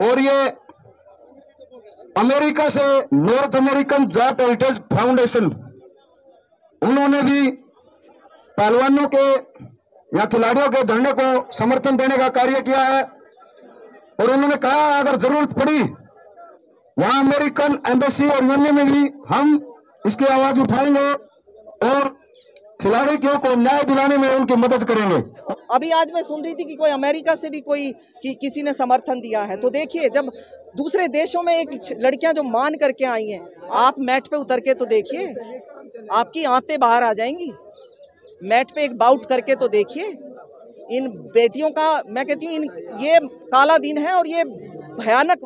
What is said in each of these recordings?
और ये अमेरिका से north American Jat heritage foundation, उन्होंने भी पहलवानों के या खिलाड़ियों के धरने को समर्थन देने का कार्य किया है। और उन्होंने कहा अगर जरूरत पड़ी वहां अमेरिकन एम्बेसी और यूनियन में भी हम इसकी आवाज उठाएंगे और खिलाड़ियों को न्याय दिलाने में उनकी मदद करेंगे। अभी आज मैं सुन रही थी कि कोई अमेरिका से भी किसी ने समर्थन दिया है। तो देखिए, जब दूसरे देशों में एक लड़कियां जो मान करके आई हैं, आप मैट पे उतर के तो देखिए, आपकी आंतें बाहर आ जाएंगी। मैट पे एक बाउट करके तो देखिए। इन बेटियों का मैं कहती हूँ, ये काला दिन है और ये भयानक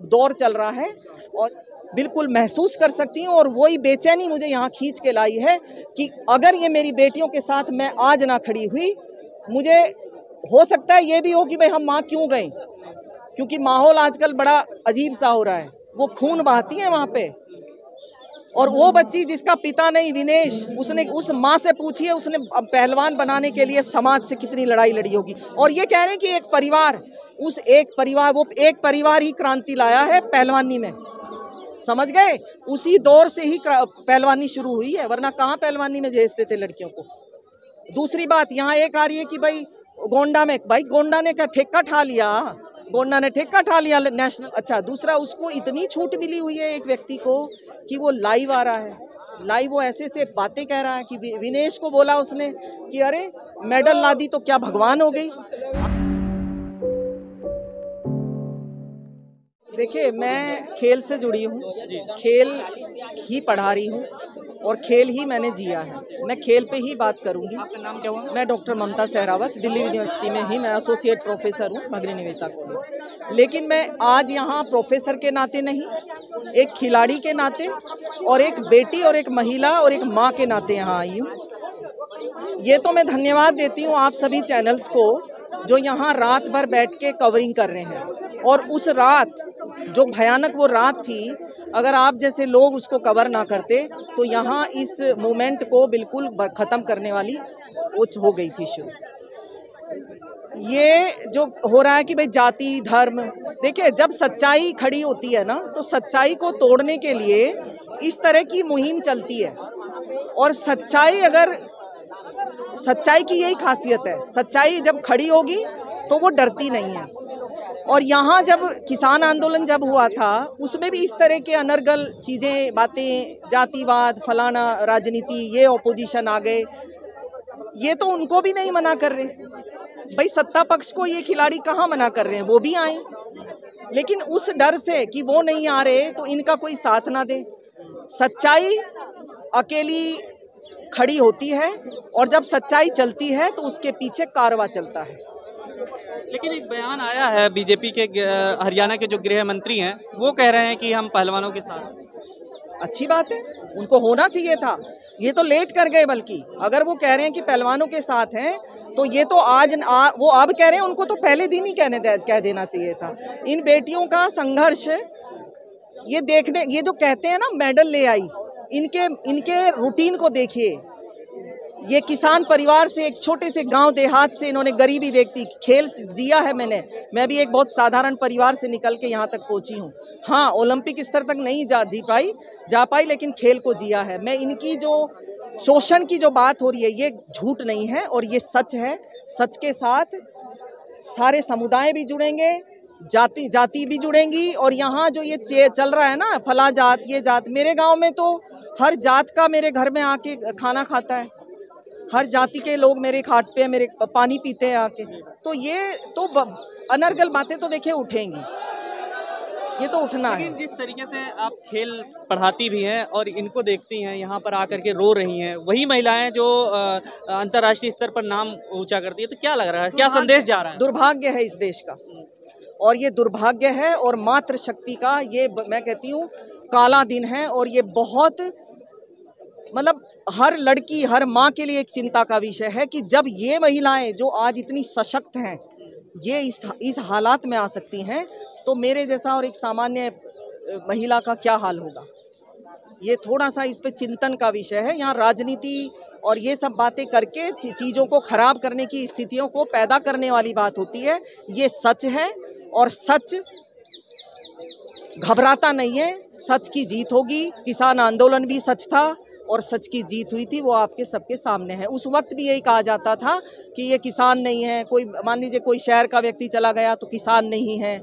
दौर चल रहा है और बिल्कुल महसूस कर सकती हूँ। और वही बेचैनी मुझे यहाँ खींच के लाई है कि अगर ये मेरी बेटियों के साथ मैं आज ना खड़ी हुई, मुझे हो सकता है ये भी हो कि भाई हम वहाँ क्यों गए, क्योंकि माहौल आजकल बड़ा अजीब सा हो रहा है। वो खून बहाती है वहाँ पे। और वो बच्ची जिसका पिता नहीं, विनेश, उसने उस माँ से पूछिए, उसने पहलवान बनाने के लिए समाज से कितनी लड़ाई लड़ी होगी। और ये कह रहे हैं कि एक परिवार, वो एक परिवार ही क्रांति लाया है पहलवानी में, समझ गए? उसी दौर से ही पहलवानी शुरू हुई है, वरना कहाँ पहलवानी में भेजते थे लड़कियों को। दूसरी बात यहाँ एक आ रही है कि भाई गोंडा ने क्या ठेका ठा लिया, गोंडा ने ठेका ठा लिया नेशनल। अच्छा, दूसरा, उसको इतनी छूट मिली हुई है एक व्यक्ति को कि वो लाइव आ रहा है, लाइव वो ऐसे बातें कह रहा है कि विनेश को बोला उसने कि अरे मेडल ला दी तो क्या भगवान हो गई। देखिए, मैं खेल से जुड़ी हूँ, खेल ही पढ़ा रही हूँ और खेल ही मैंने जिया है। मैं खेल पे ही बात करूँगी। आपका नाम क्या हुआ? मैं डॉक्टर ममता सहरावत, दिल्ली यूनिवर्सिटी में ही मैं एसोसिएट प्रोफेसर हूँ, भगनी निवेदिता कॉलेज। लेकिन मैं आज यहाँ प्रोफेसर के नाते नहीं, एक खिलाड़ी के नाते और एक बेटी और एक महिला और एक माँ के नाते यहाँ आई हूँ। ये तो मैं धन्यवाद देती हूँ आप सभी चैनल्स को जो यहाँ रात भर बैठ के कवरिंग कर रहे हैं। और उस रात, जो भयानक वो रात थी, अगर आप जैसे लोग उसको कवर ना करते तो यहाँ इस मूवमेंट को बिल्कुल ख़त्म करने वाली हो गई थी शुरू। ये जो हो रहा है कि भाई जाति धर्म, देखिए जब सच्चाई खड़ी होती है ना, तो सच्चाई को तोड़ने के लिए इस तरह की मुहिम चलती है। और सच्चाई की यही खासियत है, सच्चाई जब खड़ी होगी तो वो डरती नहीं है। और यहाँ जब किसान आंदोलन जब हुआ था, उसमें भी इस तरह के अनर्गल चीज़ें, बातें, जातिवाद, फलाना, राजनीति, ये ऑपोजिशन आ गए। ये तो उनको भी नहीं मना कर रहे भाई, सत्ता पक्ष को ये खिलाड़ी कहाँ मना कर रहे हैं, वो भी आए। लेकिन उस डर से कि वो नहीं आ रहे तो इनका कोई साथ ना दे। सच्चाई अकेली खड़ी होती है और जब सच्चाई चलती है तो उसके पीछे कारवा चलता है। लेकिन एक बयान आया है बीजेपी के, हरियाणा के जो गृह मंत्री हैं, वो कह रहे हैं कि हम पहलवानों के साथ। अच्छी बात है, उनको होना चाहिए था। ये तो लेट कर गए, बल्कि अगर वो कह रहे हैं कि पहलवानों के साथ हैं तो ये तो वो अब कह रहे हैं, उनको तो पहले दिन ही कह देना चाहिए था। इन बेटियों का संघर्ष ये जो कहते हैं ना मेडल ले आई, इनके रूटीन को देखिए। ये किसान परिवार से, एक छोटे से गांव देहात से इन्होंने गरीबी देखती, खेल जिया है। मैं भी एक बहुत साधारण परिवार से निकल के यहाँ तक पहुँची हूँ। हाँ, ओलंपिक स्तर तक नहीं जा पाई, लेकिन खेल को जिया है। मैं इनकी जो शोषण की जो बात हो रही है, ये झूठ नहीं है और ये सच है। सच के साथ सारे समुदाय भी जुड़ेंगे, जाति भी जुड़ेंगी। और यहाँ जो ये चल रहा है ना, फला जात ये जात, मेरे गाँव में तो हर जात का मेरे घर में आके खाना खाता है, हर जाति के लोग मेरे खाट पे मेरे पानी पीते हैं आके। तो ये तो अनर्गल बातें तो देखिए उठेंगी, ये तो उठना है। जिस तरीके से आप खेल पढ़ाती भी हैं और इनको देखती हैं, यहाँ पर आकर के रो रही हैं, वही महिलाएं जो अंतर्राष्ट्रीय स्तर पर नाम ऊंचा करती है, तो क्या लग रहा है, क्या संदेश जा रहा है? दुर्भाग्य है इस देश का, और ये दुर्भाग्य है और मातृशक्ति का ये मैं कहती हूँ काला दिन है। और ये बहुत, मतलब हर लड़की, हर माँ के लिए एक चिंता का विषय है कि जब ये महिलाएं जो आज इतनी सशक्त हैं, ये इस हालात में आ सकती हैं, तो मेरे जैसा और एक सामान्य महिला का क्या हाल होगा। ये थोड़ा सा इस पे चिंतन का विषय है। यहाँ राजनीति और ये सब बातें करके चीज़ों को खराब करने की स्थितियों को पैदा करने वाली बात होती है। ये सच है और सच घबराता नहीं है, सच की जीत होगी। किसान आंदोलन भी सच था और सच की जीत हुई थी, वो आपके सबके सामने है। उस वक्त भी यही कहा जाता था कि ये किसान नहीं है, कोई मान लीजिए कोई शहर का व्यक्ति चला गया तो किसान नहीं है।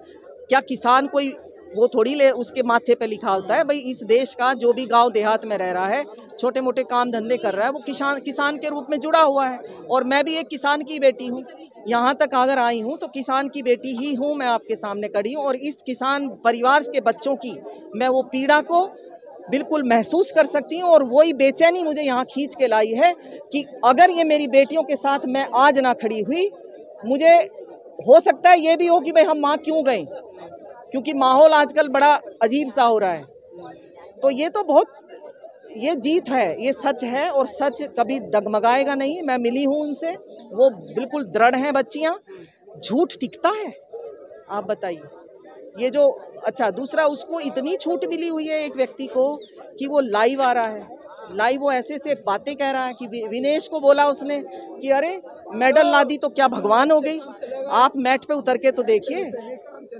क्या किसान कोई वो थोड़ी ले उसके माथे पे लिखा होता है? भाई इस देश का जो भी गांव देहात में रह रहा है, छोटे मोटे काम धंधे कर रहा है, वो किसान के रूप में जुड़ा हुआ है। और मैं भी एक किसान की बेटी हूँ, यहाँ तक अगर आई हूँ तो किसान की बेटी ही हूँ, मैं आपके सामने खड़ी हूँ। और इस किसान परिवार के बच्चों की मैं वो पीड़ा को बिल्कुल महसूस कर सकती हूँ। और वही बेचैनी मुझे यहाँ खींच के लाई है कि अगर ये मेरी बेटियों के साथ मैं आज ना खड़ी हुई, मुझे हो सकता है ये भी हो कि भाई हम वहाँ क्यों गए, क्योंकि माहौल आजकल बड़ा अजीब सा हो रहा है। तो ये तो बहुत, ये जीत है, ये सच है और सच कभी डगमगाएगा नहीं। मैं मिली हूँ उनसे, वो बिल्कुल दृढ़ हैं बच्चियाँ। झूठ टिकता है? आप बताइए। ये जो अच्छा दूसरा, उसको इतनी छूट मिली हुई है एक व्यक्ति को कि वो लाइव आ रहा है, लाइव वो ऐसे से बातें कह रहा है कि विनेश को बोला उसने कि अरे मेडल ला दी तो क्या भगवान हो गई? आप मैट पे उतर के तो देखिए,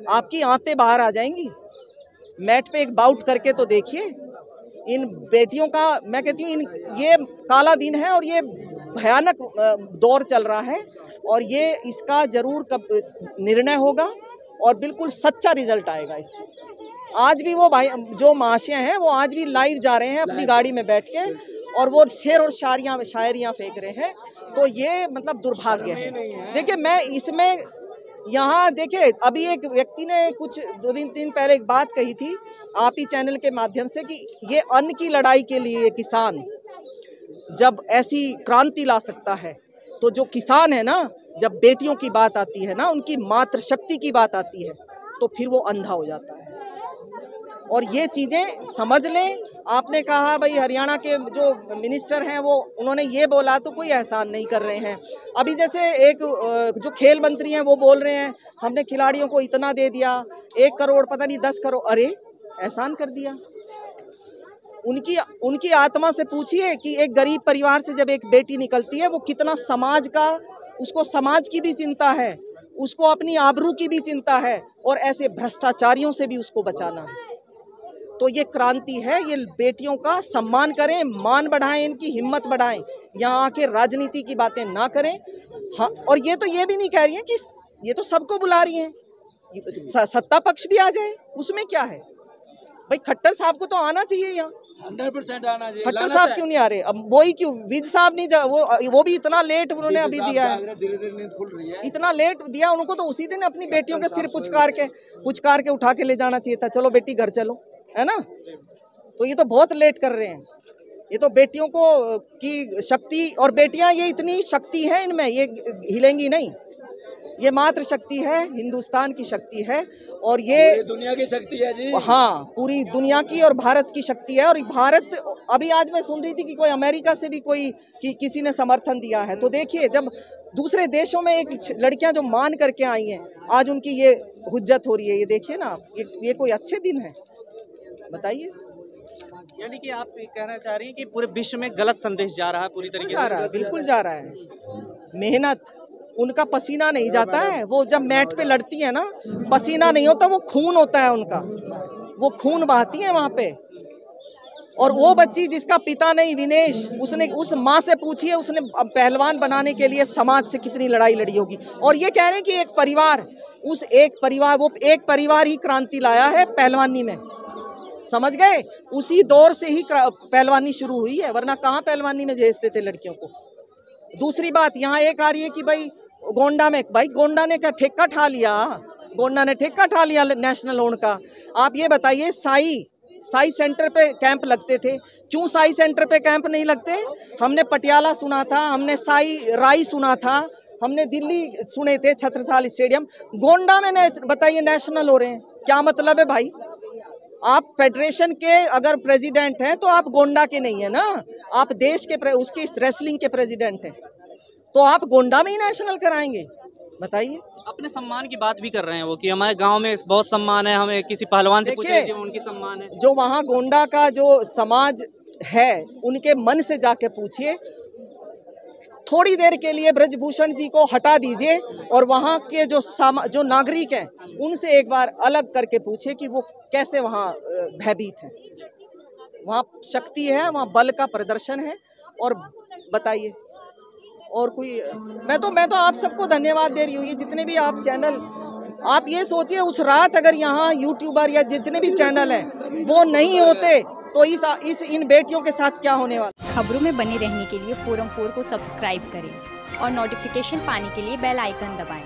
आपकी आंतें बाहर आ जाएंगी। मैट पे एक बाउट करके तो देखिए। इन बेटियों का मैं कहती हूँ, ये काला दिन है और ये भयानक दौर चल रहा है और ये इसका जरूर कब निर्णय होगा और बिल्कुल सच्चा रिजल्ट आएगा इसमें। आज भी वो भाई जो महाशय हैं वो आज भी लाइव जा रहे हैं अपनी गाड़ी में बैठ के और वो शेर और शायरियाँ फेंक रहे हैं। तो ये मतलब दुर्भाग्य है। देखिए मैं इसमें यहाँ देखिए अभी एक व्यक्ति ने कुछ 2 दिन पहले एक बात कही थी आप ही चैनल के माध्यम से कि ये अन्न की लड़ाई के लिए किसान जब ऐसी क्रांति ला सकता है, तो जो किसान है ना, जब बेटियों की बात आती है ना, उनकी मातृशक्ति की बात आती है, तो फिर वो अंधा हो जाता है। और ये चीज़ें समझ लें। आपने कहा भाई हरियाणा के जो मिनिस्टर हैं वो उन्होंने ये बोला तो कोई एहसान नहीं कर रहे हैं। अभी जैसे एक जो खेल मंत्री हैं वो बोल रहे हैं हमने खिलाड़ियों को इतना दे दिया, 1 करोड़ पता नहीं 10 करोड़, अरे एहसान कर दिया। उनकी आत्मा से पूछिए कि एक गरीब परिवार से जब एक बेटी निकलती है वो कितना समाज का, उसको समाज की भी चिंता है, उसको अपनी आबरू की भी चिंता है और ऐसे भ्रष्टाचारियों से भी उसको बचाना है। तो ये क्रांति है, ये बेटियों का सम्मान करें, मान बढ़ाएं, इनकी हिम्मत बढ़ाएं, यहाँ आके राजनीति की बातें ना करें। हाँ, और ये तो ये भी नहीं कह रही हैं कि ये तो सबको बुला रही हैं, सत्ता पक्ष भी आ जाए, उसमें क्या है भाई? खट्टर साहब को तो आना चाहिए यहाँ, 100% आना चाहिए। खट्टर साहब क्यों नहीं आ रहे? अब वही क्यों विज साहब नहीं जा, वो भी इतना लेट उन्होंने अभी दिया है, धीरे-धीरे नींद खुल रही है। इतना लेट दिया उनको, तो उसी दिन अपनी बेटियों के सिर पुचकार के उठा के ले जाना चाहिए था। चलो बेटी घर चलो, है ना? तो ये तो बहुत लेट कर रहे हैं। ये तो बेटियों को की शक्ति, और बेटियां ये इतनी शक्ति है इनमें, ये हिलेंगी नहीं। ये मात्र शक्ति है, हिंदुस्तान की शक्ति है और ये दुनिया की शक्ति है जी। हाँ, पूरी दुनिया की और भारत की शक्ति है। और भारत, अभी आज मैं सुन रही थी कि कोई अमेरिका से भी किसी ने समर्थन दिया है। तो देखिए जब दूसरे देशों में एक लड़कियां जो मान करके आई हैं, आज उनकी ये हुज्जत हो रही है। ये देखिए ना, ये कोई अच्छे दिन है? बताइए। यानी कि आप कहना चाह रही हैं कि पूरे विश्व में गलत संदेश जा रहा है पूरी तरीके से? जा रहा है, बिल्कुल जा रहा है। मेहनत, उनका पसीना नहीं जाता है, वो जब मैट पे लड़ती है ना, पसीना नहीं होता, वो खून होता है उनका, वो खून बहाती है वहाँ पे। और वो बच्ची जिसका पिता नहीं, विनेश, उसने उस माँ से पूछिए उसने पहलवान बनाने के लिए समाज से कितनी लड़ाई लड़ी होगी। और ये कह रहे हैं कि एक परिवार, वो एक परिवार ही क्रांति लाया है पहलवानी में, समझ गए? उसी दौर से ही पहलवानी शुरू हुई है, वरना कहाँ पहलवानी में भेजते थे लड़कियों को। दूसरी बात यहाँ एक आ रही है कि भाई गोंडा में, भाई गोंडा ने क्या ठेका ठा लिया? गोंडा ने ठेका ठा लिया नेशनल लोन का। आप ये बताइए, साई सेंटर पे कैंप लगते थे, क्यों साई सेंटर पे कैंप नहीं लगते? हमने पटियाला सुना था, हमने राई सुना था, हमने दिल्ली सुने थे छत्रसाल स्टेडियम, गोंडा में बताइए नेशनल हो रहे हैं। क्या मतलब है भाई? आप फेडरेशन के अगर प्रेसिडेंट हैं तो आप गोंडा के नहीं है ना, आप देश के उसके रेसलिंग के प्रेसिडेंट हैं, तो आप गोंडा में ही नेशनल कराएंगे? बताइए। अपने सम्मान की बात भी कर रहे हैं वो कि हमारे गांव में बहुत सम्मान है, हमें किसी पहलवान से पूछ लीजिए, उनकी सम्मान है। जो वहाँ गोंडा का जो समाज है उनके मन से जाके पूछिए, थोड़ी देर के लिए ब्रजभूषण जी को हटा दीजिए और वहाँ के जो नागरिक हैं उनसे एक बार अलग करके पूछिए कि वो कैसे वहाँ भयभीत हैं। वहाँ शक्ति है, वहाँ बल का प्रदर्शन है। और बताइए और कोई मैं तो आप सबको धन्यवाद दे रही हूँ। ये जितने भी आप चैनल, आप ये सोचिए उस रात अगर यहाँ यूट्यूबर या जितने भी चैनल हैं वो नहीं होते तो इन बेटियों के साथ क्या होने वाला। खबरों में बने रहने के लिए फोरम 4 को सब्सक्राइब करें और नोटिफिकेशन पाने के लिए बेल आइकन दबाएं।